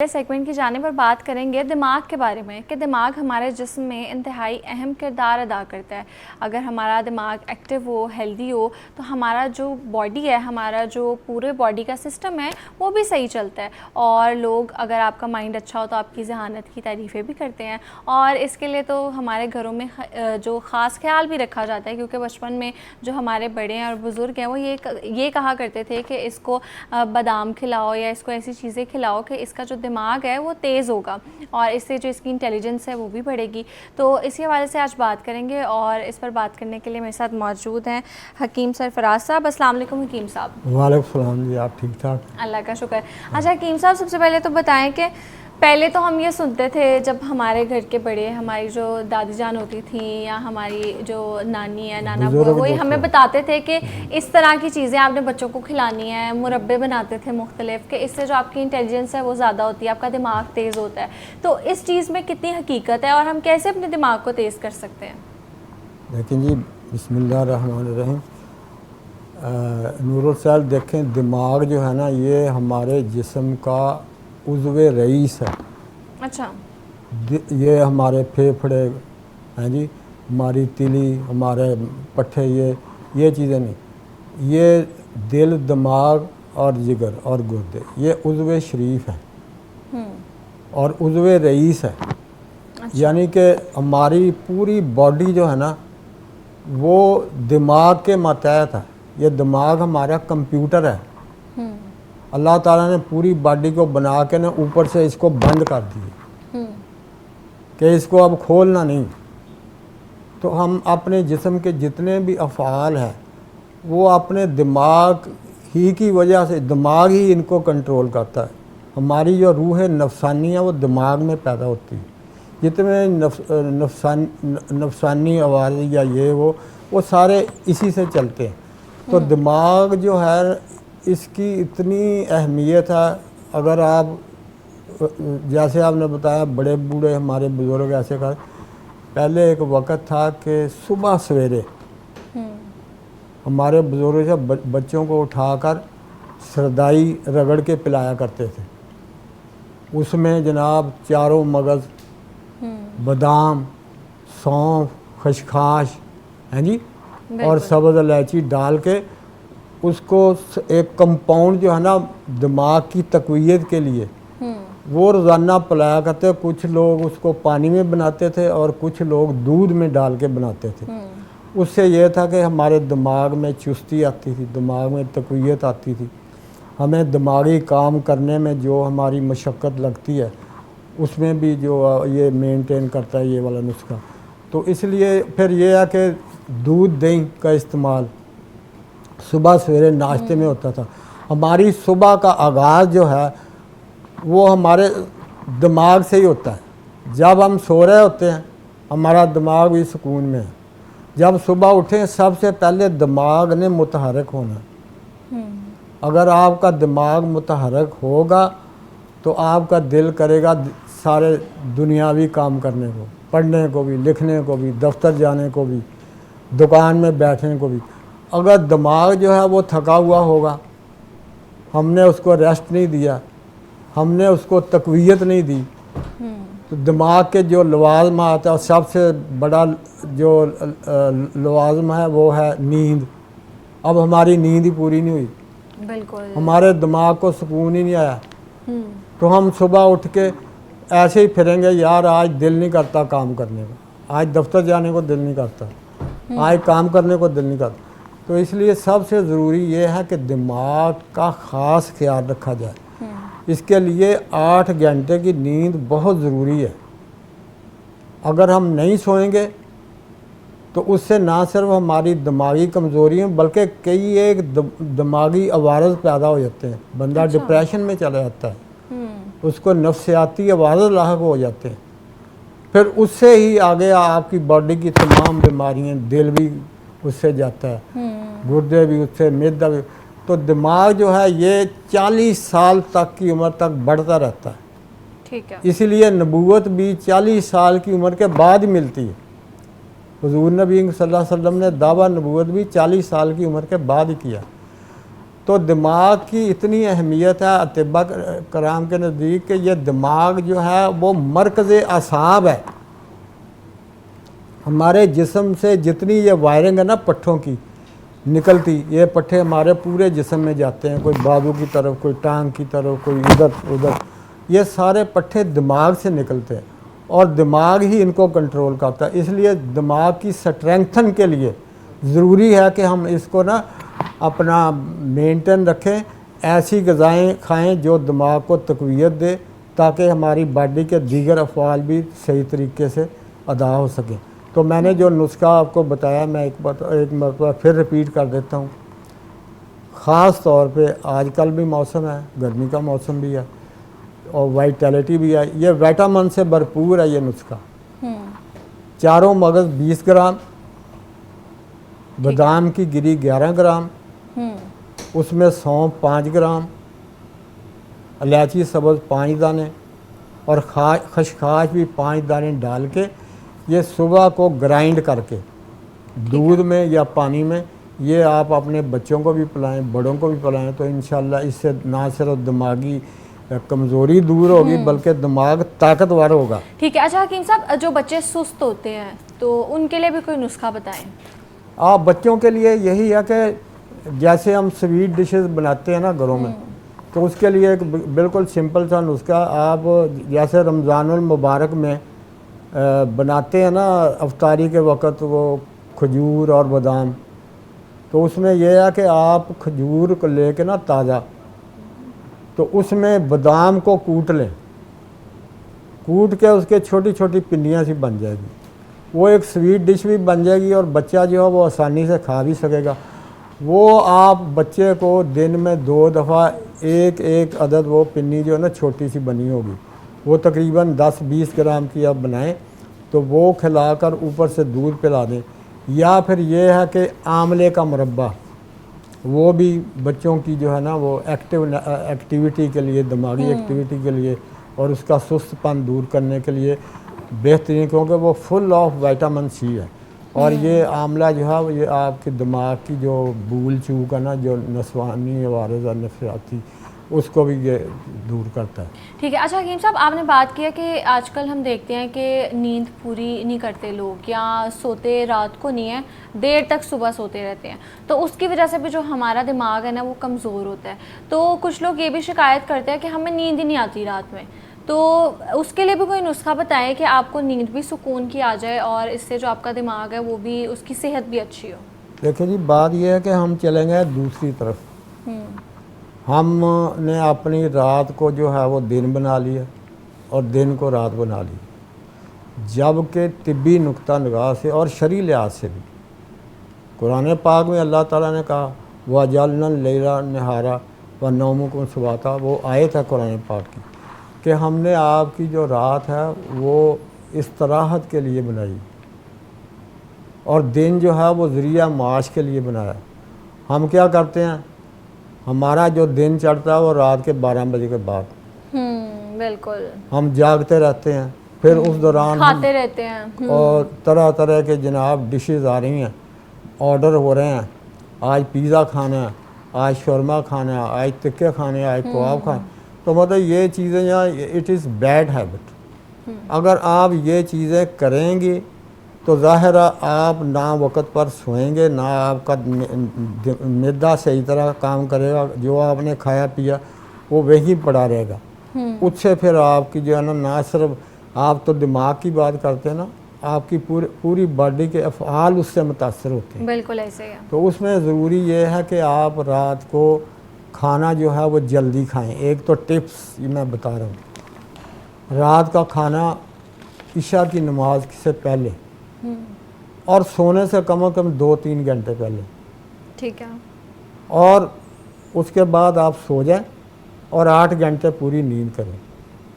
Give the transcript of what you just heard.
Segment की जाने पर बात करेंगे दिमाग के बारे में कि दिमाग हमारे जिस्म में इंतहाई अहम किरदार अदा करता है। अगर हमारा दिमाग एक्टिव हो, हेल्दी हो, तो हमारा जो बॉडी है, हमारा जो पूरे बॉडी का सिस्टम है वो भी सही चलता है। और लोग, अगर आपका माइंड अच्छा हो तो आपकी ज़हानत की तारीफ़ें भी करते हैं। और इसके लिए तो हमारे घरों में जो ख़ास ख्याल भी रखा जाता है, क्योंकि बचपन में जो हमारे बड़े हैं और बुज़ुर्ग हैं वो ये कहा करते थे कि इसको बादाम खिलाओ या इसको ऐसी चीज़ें खिलाओ कि इसका जो दिमाग है वो तेज़ होगा और इससे जो इसकी इंटेलिजेंस है वो भी बढ़ेगी। तो इसी हवाले से आज बात करेंगे और इस पर बात करने के लिए मेरे साथ मौजूद हैं हकीम सरफराज साहब। अस्सलाम वालेकुम हकीम साहब। वालेकुम सलाम जी, आप ठीक ठाक? अल्लाह का शुक्र। अच्छा हकीम साहब, सबसे पहले तो बताएं कि पहले तो हम ये सुनते थे जब हमारे घर के बड़े, हमारी जो दादी जान होती थी या हमारी जो नानी या नाना बुआ, वही हमें बताते थे कि इस तरह की चीज़ें आपने बच्चों को खिलानी है। मुरब्बे बनाते थे मुख्तलिफ, कि इससे जो आपकी इंटेलिजेंस है वो ज़्यादा होती है, आपका दिमाग तेज़ होता है। तो इस चीज़ में कितनी हकीकत है और हम कैसे अपने दिमाग को तेज़ कर सकते हैं? लेकिन जी बिस्मिल्लाहिर्रहमानिर्रहीम, नूरुल साहब देखें, दिमाग जो है ना ये हमारे जिस्म का उज़्वे रईस है। अच्छा। ये हमारे फेफड़े हैं जी, हमारी तिली, हमारे पट्ठे, ये चीज़ें नहीं, ये दिल, दिमाग और जिगर और गुर्दे, ये उज़्वे शरीफ है और उज़्वे रईस है। अच्छा। यानी कि हमारी पूरी बॉडी जो है ना वो दिमाग के मातहत है। ये दिमाग हमारा कंप्यूटर है। अल्लाह ताला ने पूरी बॉडी को बना के ना ऊपर से इसको बंद कर दिए कि इसको अब खोलना नहीं। तो हम अपने जिस्म के जितने भी अफ़आल हैं वो अपने दिमाग ही की वजह से, दिमाग ही इनको कंट्रोल करता है। हमारी जो रूह नफसानी है वो दिमाग में पैदा होती है। जितने नफसानी आवाज़ या ये वो सारे इसी से चलते हैं। तो दिमाग जो है इसकी इतनी अहमियत है। अगर आप, जैसे आपने बताया, बड़े बूढ़े हमारे बुज़ुर्ग ऐसे कर, पहले एक वक़्त था कि सुबह सवेरे हमारे बुज़ुर्ग से बच्चों को उठाकर सरदाई रगड़ के पिलाया करते थे। उसमें जनाब चारों मगज़, बादाम, सौंफ, खसखस हैं जी, और सब्ज़ इलायची डाल के उसको एक कंपाउंड जो है ना दिमाग की तक़वियत के लिए वो रोज़ाना पिलाया करते। कुछ लोग उसको पानी में बनाते थे और कुछ लोग दूध में डाल के बनाते थे। उससे ये था कि हमारे दिमाग में चुस्ती आती थी, दिमाग में तक़वियत आती थी। हमें दिमागी काम करने में जो हमारी मशक्क़त लगती है उसमें भी जो ये मेंटेन करता है ये वाला नुस्खा। तो इसलिए फिर ये है कि दूध दही का इस्तेमाल सुबह सवेरे नाश्ते में होता था। हमारी सुबह का आगाज़ जो है वो हमारे दिमाग से ही होता है। जब हम सो रहे होते हैं हमारा दिमाग भी सुकून में है। जब सुबह उठें सबसे पहले दिमाग ने मुतहरक होना। अगर आपका दिमाग मुतहरक होगा तो आपका दिल करेगा सारे दुनियावी काम करने को, पढ़ने को भी, लिखने को भी, दफ्तर जाने को भी, दुकान में बैठने को भी। अगर दिमाग जो है वो थका हुआ होगा, हमने उसको रेस्ट नहीं दिया, हमने उसको तक़वियत नहीं दी, तो दिमाग के जो लवाज़म आता है, सबसे बड़ा जो लवाज़म है वो है नींद। अब हमारी नींद ही पूरी नहीं हुई, बिल्कुल हमारे दिमाग को सुकून ही नहीं आया। तो हम सुबह उठ के ऐसे ही फिरेंगे, यार आज दिल नहीं करता काम करने का, आज दफ्तर जाने को दिल नहीं करता, आज काम करने को दिल नहीं करता। तो इसलिए सबसे ज़रूरी ये है कि दिमाग का ख़ास ख्याल रखा जाए। इसके लिए 8 घंटे की नींद बहुत ज़रूरी है। अगर हम नहीं सोएंगे तो उससे ना सिर्फ हमारी दिमागी कमज़ोरी है बल्कि कई एक दिमागी अवारज़ पैदा हो जाते हैं। बंदा डिप्रेशन में चला जाता है, उसको नफ्सियाती अवारज़ लाहक हो जाते हैं। फिर उससे ही आगे आपकी बॉडी की तमाम बीमारियाँ, दिल भी उससे जाता है, गुर्दे भी उससे, मैदा भी। तो दिमाग जो है ये 40 साल तक की उम्र तक बढ़ता रहता है। ठीक है। इसीलिए नबूवत भी 40 साल की उम्र के बाद ही मिलती है। हुज़ूर नबी सल्लल्लाहु अलैहि वसल्लम ने दावा नबूवत भी 40 साल की उम्र के बाद ही किया। तो दिमाग की इतनी अहमियत है अतिबा कराम के नज़दीक कि ये दिमाग जो है वो मरकज़ आसाब है। हमारे जिस्म से जितनी ये वायरिंग है ना पट्ठों की निकलती, ये पट्ठे हमारे पूरे जिस्म में जाते हैं, कोई बाजू की तरफ, कोई टांग की तरफ, कोई इधर उधर, ये सारे पट्ठे दिमाग से निकलते हैं और दिमाग ही इनको कंट्रोल करता है। इसलिए दिमाग की स्ट्रेंथन के लिए ज़रूरी है कि हम इसको ना अपना मेंटेन रखें, ऐसी ग़िज़ाएँ खाएँ जो दिमाग को तक़वियत दे, ताकि हमारी बॉडी के दीगर अफ़आल भी सही तरीके से अदा हो सकें। तो मैंने जो नुस्खा आपको बताया, मैं एक मरतबा फिर रिपीट कर देता हूँ। ख़ास तौर पे आजकल भी मौसम है, गर्मी का मौसम भी है और वाइटैलिटी भी है, ये विटामिन से भरपूर है ये नुस्खा। चारों मगज़ 20 ग्राम, बादाम की गिरी 11 ग्राम, उसमें सौंफ 5 ग्राम, इलायची सब्ज़ 5 दाने और खसखस भी 5 दाने डाल के ये सुबह को ग्राइंड करके दूध में या पानी में ये आप अपने बच्चों को भी पिलाएं, बड़ों को भी पिलाएं, तो इंशाल्लाह इससे ना सिर्फ दिमागी कमज़ोरी दूर होगी बल्कि दिमाग ताकतवर होगा। ठीक है। अच्छा हकीम साहब, जो बच्चे सुस्त होते हैं तो उनके लिए भी कोई नुस्खा बताएं। आप बच्चों के लिए यही है कि जैसे हम स्वीट डिशेस बनाते हैं ना घरों में, तो उसके लिए एक बिल्कुल सिंपल सा नुस्खा, आप जैसे रमज़ानुल मुबारक में बनाते हैं ना अफ्तारी के वक़्त वो खजूर और बादाम, तो उसमें यह है कि आप खजूर को लेके ना ताज़ा, तो उसमें बादाम को कूट लें, कूट के उसके छोटी छोटी पिंडियाँ सी बन जाएगी, वो एक स्वीट डिश भी बन जाएगी और बच्चा जो है वो आसानी से खा भी सकेगा। वो आप बच्चे को दिन में 2 दफ़ा एक एक अदद वो पिन्नी जो है ना छोटी सी बनी होगी, वो तकरीबन 10-20 ग्राम की आप बनाएं, तो वो खिलाकर ऊपर से दूध पिला दें। या फिर ये है कि आंवले का मुरब्बा, वो भी बच्चों की जो है ना वो एक्टिविटी के लिए, दिमागी एक्टिविटी के लिए और उसका सुस्तपन दूर करने के लिए बेहतरीन, क्योंकि वो फुल ऑफ विटामिन सी है। और ये आंवला जो है ये आपके दिमाग की जो भूल चूक है ना, जो नस्वानी वारज़ा नफसियाती, उसको भी ये दूर करता है। ठीक है। अच्छा हकीम साहब, आपने बात किया कि आजकल हम देखते हैं कि नींद पूरी नहीं करते लोग, या सोते रात को नहीं है, देर तक सुबह सोते रहते हैं, तो उसकी वजह से भी जो हमारा दिमाग है ना वो कमज़ोर होता है। तो कुछ लोग ये भी शिकायत करते हैं कि हमें नींद ही नहीं आती रात में, तो उसके लिए भी कोई नुस्खा बताएं कि आपको नींद भी सुकून की आ जाए और इससे जो आपका दिमाग है वो भी, उसकी सेहत भी अच्छी हो। देखिए जी, बात यह है कि हम चलेंगे दूसरी तरफ। हमने अपनी रात को जो है वो दिन बना लिया और दिन को रात बना ली, जबकि तिब्बी नुक्ता निगाह से और शरई लिहाज से भी कुरान पाक में अल्लाह ताला ने कहा वजअलना लैला नहारा व नौमुकुम सुबाता, वो आयत है कुरान पाक की कि हमने आपकी जो रात है वो इस्तराहत के लिए बनाई और दिन जो है वो ज़रिया माश के लिए बनाया। हम क्या करते हैं, हमारा जो दिन चढ़ता है वो रात के 12 बजे के बाद, बिल्कुल हम जागते रहते हैं, फिर उस दौरान खाते रहते हैं और तरह तरह के जनाब डिशेस आ रही हैं, ऑर्डर हो रहे हैं, आज पिज़्ज़ा खाना है, आज शौरमा खाना है, आज टिक्के खाने, आज कबाब खाने। तो मतलब ये चीज़ें यहाँ, इट इज़ बैड हैबिट। अगर आप ये चीज़ें करेंगे तो ज़ाहिर आप ना वक़्त पर सोएंगे, ना आपका मैदा सही तरह काम करेगा, जो आपने खाया पिया वो वही पड़ा रहेगा। उससे फिर आपकी जो है ना सिर्फ आप तो दिमाग की बात करते हैं ना, आपकी पूरी बॉडी के अफ़आल उससे मुतासर होते हैं। बिल्कुल ऐसे ही है। तो उसमें ज़रूरी ये है कि आप रात को खाना जो है वो जल्दी खाएं। एक तो टिप्स ये मैं बता रहा हूँ, रात का खाना इशा की नमाज से पहले और सोने से कम 2-3 घंटे पहले, ठीक है, और उसके बाद आप सो जाएं और 8 घंटे पूरी नींद करें।